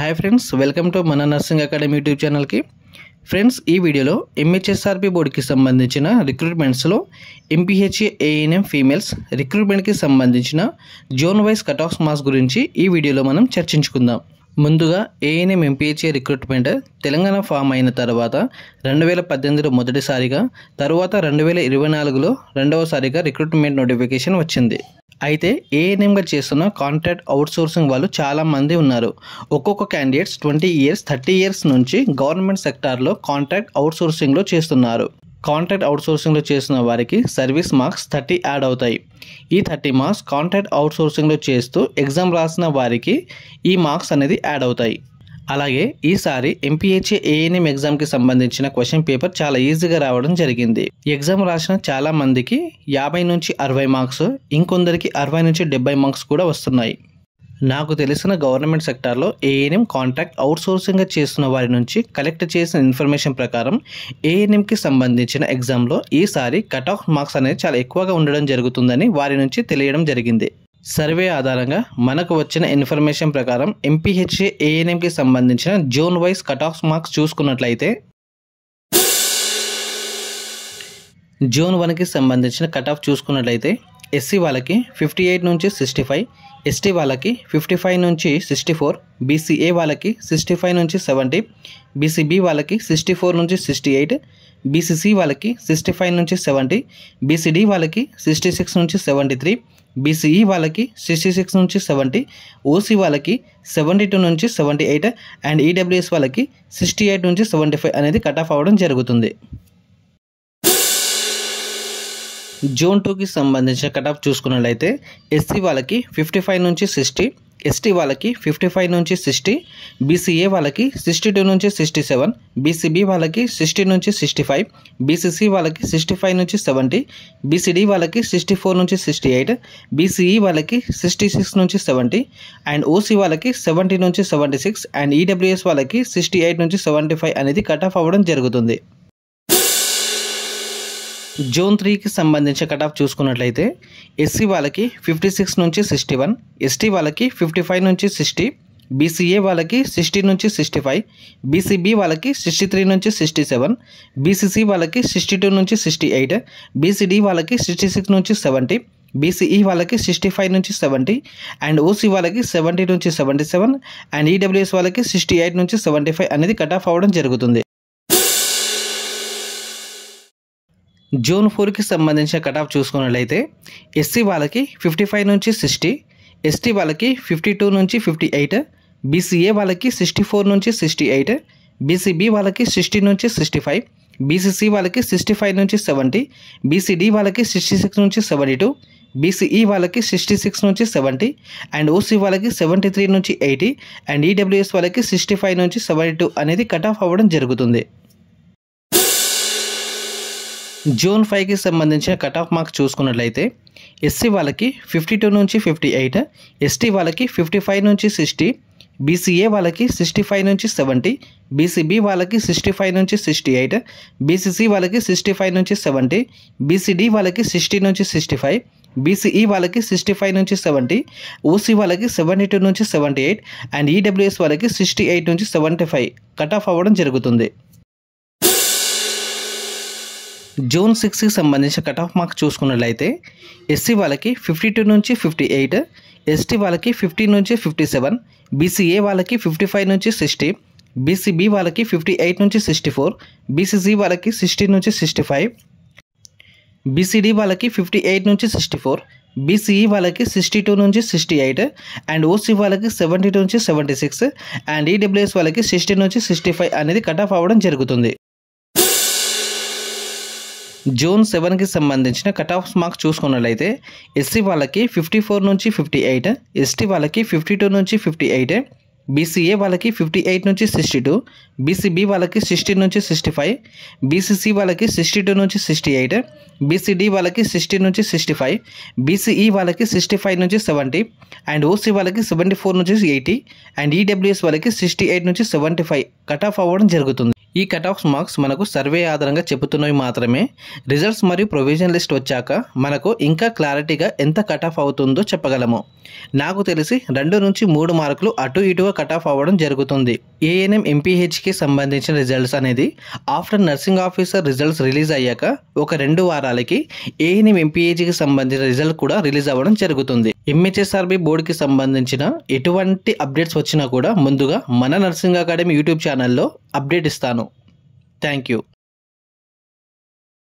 Hi friends, welcome to మన nursing academy YouTube ఛానల్కి. Friends, ఈ వీడియోలో ఎంహెచ్ఎస్ఆర్పి బోర్డుకి సంబంధించిన రిక్రూట్మెంట్స్లో ఎంపీహెచ్ఏ ఏఎన్ఎం ఫీమేల్స్ రిక్రూట్మెంట్కి సంబంధించిన zone wise cut off marks గురించి ఈ వీడియోలో మనం చర్చించుకుందాం. ముందుగా ANM MPHA recruitment Telangana form అయిన తర్వాత 2018లో మొదటిసారిగా, తర్వాత 2024లో రెండవసారిగా రిక్రూట్మెంట్ నోటిఫికేషన్ వచ్చింది. అయితే ఏఎన్ఎంగా చేస్తున్న కాంట్రాక్ట్ అవుట్సోర్సింగ్ వాళ్ళు చాలామంది ఉన్నారు. ఒక్కొక్క క్యాండిడేట్స్ 20 ఇయర్స్ 30 ఇయర్స్ నుంచి గవర్నమెంట్ సెక్టార్లో కాంట్రాక్ట్ అవుట్సోర్సింగ్లో చేస్తున్నారు. కాంట్రాక్ట్ అవుట్సోర్సింగ్లో చేస్తున్న వారికి సర్వీస్ మార్క్స్ 30 యాడ్ అవుతాయి. ఈ 30 మార్క్స్ కాంట్రాక్ట్ అవుట్సోర్సింగ్లో చేస్తూ ఎగ్జామ్ రాసిన వారికి ఈ మార్క్స్ అనేది యాడ్ అవుతాయి. అలాగే ఈసారి ఎంపీహెచ్ఏ ఏఎన్ఎం ఎగ్జామ్కి సంబంధించిన క్వశ్చన్ పేపర్ చాలా ఈజీగా రావడం జరిగింది. ఎగ్జామ్ రాసిన చాలా మందికి 50 నుంచి 60 మార్క్స్, ఇంకొందరికి 60 నుంచి 70 మార్క్స్ కూడా వస్తున్నాయి. నాకు తెలిసిన గవర్నమెంట్ సెక్టార్లో ఏఎన్ఎం కాంట్రాక్ట్ అవుట్సోర్సింగ్గా చేస్తున్న వారి నుంచి కలెక్ట్ చేసిన ఇన్ఫర్మేషన్ ప్రకారం ఏఎన్ఎంకి సంబంధించిన ఎగ్జామ్లో ఈసారి కట్ ఆఫ్ మార్క్స్ అనేది చాలా ఎక్కువగా ఉండడం జరుగుతుందని వారి నుంచి తెలియడం జరిగింది. సర్వే ఆధారంగా మనకు వచ్చిన ఇన్ఫర్మేషన్ ప్రకారం ఎంపీహెచ్ఏ ఏఎన్ఎంకి సంబంధించిన zone wise cut off marks చూసుకున్నట్లయితే జోన్ 1కి సంబంధించిన కట్ ఆఫ్ చూసుకున్నట్లయితే ఎస్సీ వాళ్ళకి 58 నుంచి 65, ఎస్టీ వాళ్ళకి 55 నుంచి 64, బీసీఏ వాళ్ళకి 65 నుంచి 70, బీసీబీ వాళ్ళకి 64 నుంచి 68, బీసీసీ వాళ్ళకి 65 నుంచి 70, బీసీడీ వాళ్ళకి 66 నుంచి 73, బీసీఈ వాళ్ళకి 66 నుంచి 70, ఓసీ వాళ్ళకి 72 నుంచి 78 అండ్ ఈడబ్ల్యూఎస్ వాళ్ళకి 68 నుంచి 75 అనేది కట్ ఆఫ్ అవ్వడం జరుగుతుంది. జోన్ 2కి సంబంధించిన కట్ ఆఫ్ చూసుకున్నట్లయితే ఎస్సీ వాళ్ళకి 55 నుంచి 60, ఎస్టీ వాళ్ళకి 55 నుంచి 60, బీసీఏ వాళ్ళకి 62 నుంచి 67, బీసీబీ వాళ్ళకి 60 నుంచి 65, బీసీసీ వాళ్ళకి 65 నుంచి 70, బీసీడీ వాళ్ళకి 64 నుంచి 68, బీసీఈ వాళ్ళకి 66 నుంచి 70 అండ్ ఓసీ వాళ్ళకి 70 నుంచి 76 అండ్ ఈడబ్ల్యూఎస్ వాళ్ళకి 68 నుంచి 75 అనేది కట్ ఆఫ్ అవ్వడం జరుగుతుంది. జోన్ 3కి సంబంధించిన కట్ ఆఫ్ చూసుకున్నట్లయితే ఎస్సీ వాళ్ళకి 56 నుంచి 61, ఎస్టీ వాళ్ళకి 55 నుంచి 60, బీసీఏ వాళ్ళకి 60 నుంచి 65, బీసీబీ వాళ్ళకి 63 నుంచి 67, బీసీసీ వాళ్ళకి 62 నుంచి 68, బీసీడీ వాళ్ళకి 66 నుంచి 70, బీసీఈ వాళ్ళకి 65 నుంచి 70 అండ్ ఓసీ వాళ్ళకి 70 నుంచి 77 అండ్ ఈడబ్ల్యూఎస్ వాళ్ళకి 68 నుంచి 75 అనేది కట్ ఆఫ్ అవ్వడం జరుగుతుంది. జోన్ 4కి సంబంధించిన కట్ ఆఫ్ చూసుకున్నట్లయితే ఎస్సీ వాళ్ళకి 55 నుంచి 60, ఎస్టీ వాళ్ళకి 52 నుంచి 58, బీసీఏ వాళ్ళకి 64 నుంచి 68, బీసీబీ వాళ్ళకి 60 నుంచి 65, బీసీసీ వాళ్ళకి 65 నుంచి 70, బీసీడీ వాళ్ళకి 66 నుంచి 72, బీసీఈ వాళ్ళకి 66 నుంచి 70 అండ్ ఓసీ వాళ్ళకి 73 నుంచి 80 అండ్ ఈడబ్ల్యూఎస్ వాళ్ళకి 65 నుంచి 72 అనేది కట్ ఆఫ్ అవ్వడం జరుగుతుంది. జోన్ 5కి సంబంధించిన కట్ ఆఫ్ మార్క్స్ చూసుకున్నట్లయితే ఎస్సీ వాళ్ళకి 52 నుంచి 58, ఎస్టీ వాళ్ళకి 55 నుంచి 60, బీసీఏ వాళ్ళకి 65 నుంచి 70, బీసీబీ వాళ్ళకి 65 నుంచి 68, బీసీసీ వాళ్ళకి 65 నుంచి 70, బీసీడీ వాళ్ళకి 60 నుంచి 65, బీసీఈ వాళ్ళకి 65 నుంచి 70, ఓసీ వాళ్ళకి 72 నుంచి 78 అండ్ ఈడబ్ల్యూఎస్ వాళ్ళకి 68 నుంచి 75 కట్ ఆఫ్ అవ్వడం జరుగుతుంది. జోన్ 6కి సంబంధించిన కట్ ఆఫ్ మార్క్స్ చూసుకున్నట్లయితే ఎస్సీ వాళ్ళకి 52 నుంచి 58, ఎస్టీ వాళ్ళకి 50 నుంచి 57, బీసీఏ వాళ్ళకి 55 నుంచి 60, బీసీబీ వాళ్ళకి 58 నుంచి 64, బీసీసీ వాళ్ళకి 60 నుంచి 65, బీసీడీ వాళ్ళకి 58 నుంచి 64, బీసీఈ వాళ్ళకి 62 నుంచి 68 అండ్ ఓసీ వాళ్ళకి 70 నుంచి 76 అండ్ ఈడబ్ల్యూఎస్ వాళ్ళకి 60 నుంచి 65 అనేది కట్ ఆఫ్ అవ్వడం జరుగుతుంది. జోన్ 7కి సంబంధించిన కట్ ఆఫ్ మార్క్స్ చూసుకున్నట్లయితే ఎస్సీ వాళ్ళకి 54 నుంచి 58, ఎస్టీ వాళ్ళకి 52 నుంచి 58, బీసీఏ వాళ్ళకి 58 నుంచి 62, బీసీబీ వాళ్ళకి 60 నుంచి 65, బీసీసీ వాళ్ళకి 62 నుంచి 68, బీసీడీ వాళ్ళకి 60 నుంచి 65, బీసీఈ వాళ్ళకి 65 నుంచి 70 అండ్ ఓసీ వాళ్ళకి 74 నుంచి 80 అండ్ ఈడబ్ల్యూఎస్ వాళ్ళకి 68 నుంచి 75 కట్ ఆఫ్ అవ్వడం జరుగుతుంది. ఈ కట్ ఆఫ్ మార్క్స్ మనకు సర్వే ఆధారంగా చెబుతున్నవి మాత్రమే. రిజల్ట్స్ మరియు ప్రొవిజన్ లిస్ట్ వచ్చాక మనకు ఇంకా క్లారిటీగా ఎంత కట్ ఆఫ్ అవుతుందో చెప్పగలము. నాకు తెలిసి 2 నుంచి 3 మార్కులు అటు ఇటుగా కట్ ఆఫ్ అవ్వడం జరుగుతుంది. ఏఎన్ఎం ఎంపీహెచ్కి సంబంధించిన రిజల్ట్స్ అనేది after nursing officer results release అయ్యాక ఒక 2 వారాలకి ఏఎన్ఎం ఎంపీహెచ్కి సంబంధించిన రిజల్ట్ కూడా రిలీజ్ అవ్వడం జరుగుతుంది. ఎంహెచ్ఎస్ఆర్బి బోర్డుకి సంబంధించిన ఎటువంటి అప్డేట్స్ వచ్చినా కూడా ముందుగా మన నర్సింగ్ అకాడమీ యూట్యూబ్ ఛానల్లో అప్డేట్ ఇస్తాను. Thank you.